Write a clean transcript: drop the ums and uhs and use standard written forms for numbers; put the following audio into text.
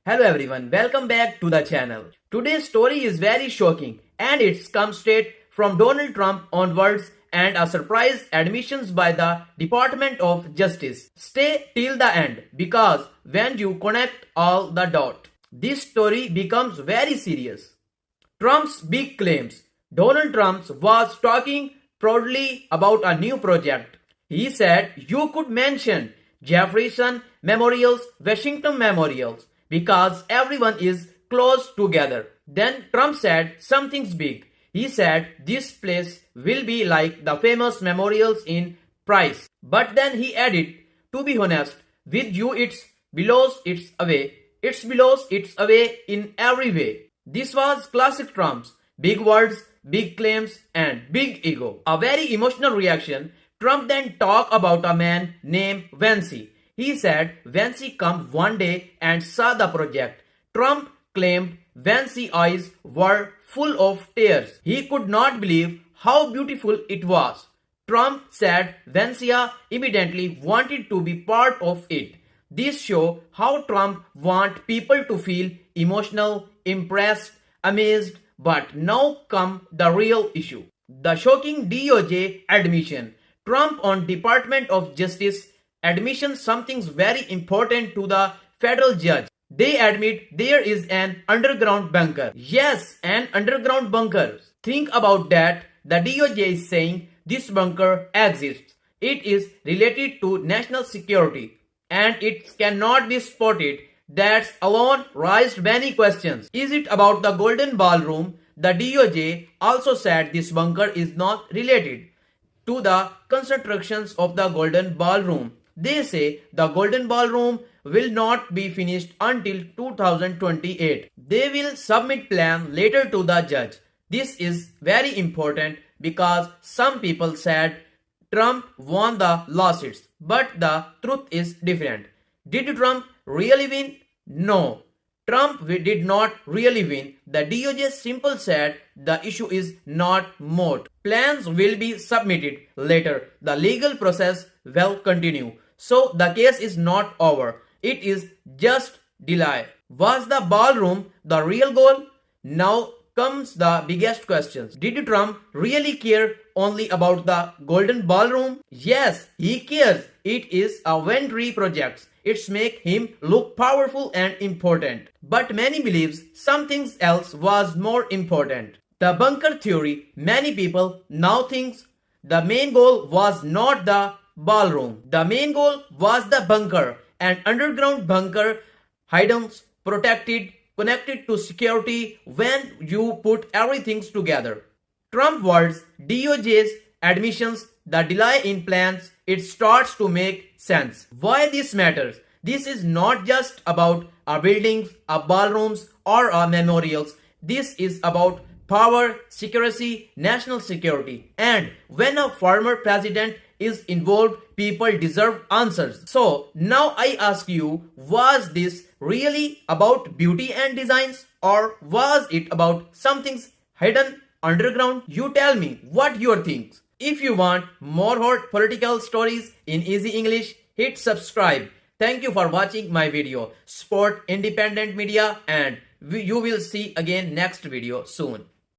Hello everyone, welcome back to the channel. Today's story is very shocking and it's come straight from Donald Trump onwards and a surprise admissions by the Department of Justice. Stay till the end because when you connect all the dots, this story becomes very serious. Trump's big claims. Donald Trump was talking proudly about a new project. He said you could mention Jefferson Memorials, Washington Memorials because everyone is close together. Then Trump said something's big. He said this place will be like the famous memorials in Paris. But then he added, to be honest with you, it's below its away. It's below its away in every way. This was classic Trump's. Big words, big claims, and big ego. A very emotional reaction. Trump then talked about a man named Vance. He said Vance came one day and saw the project. Trump claimed Vance's eyes were full of tears. He could not believe how beautiful it was. Trump said Vance immediately wanted to be part of it. This shows how Trump wants people to feel emotional, impressed, amazed. But now comes the real issue. The shocking DOJ admission. Trump on Department of Justice admission something very important to the federal judge. They admit there is an underground bunker. Yes, an underground bunker. Think about that. The DOJ is saying this bunker exists. It is related to national security and it cannot be spotted. That alone raised many questions. Is it about the Golden Ballroom? The DOJ also said this bunker is not related to the constructions of the Golden Ballroom. They say the Golden Ballroom will not be finished until 2028. They will submit plan later to the judge. This is very important because some people said Trump won the lawsuits, but the truth is different. Did Trump really win? No. Trump did not really win. The DOJ simply said the issue is not moot. Plans will be submitted later. The legal process will continue. So the case is not over. It is just delay. Was the ballroom the real goal? Now comes the biggest questions. Did Trump really care only about the Golden Ballroom? Yes, he cares. It is a Venture project. It's make him look powerful and important. But many believes something else was more important. The bunker theory. Many people now think the main goal was not the ballroom. The main goal was the bunker. An underground bunker, hidden, protected, connected to security when you put everything together. Trump words, DOJ's admissions, the delay in plans, it starts to make sense. Why this matters? This is not just about our buildings, our ballrooms, or our memorials. This is about power, secrecy, national security. And when a former president is involved, people deserve answers. So now I ask you, was this really about beauty and designs, or was it about something hidden underground? You tell me what you think. If you want more hot political stories in easy English, hit subscribe. Thank you for watching my video. Support independent media and you will see again next video soon.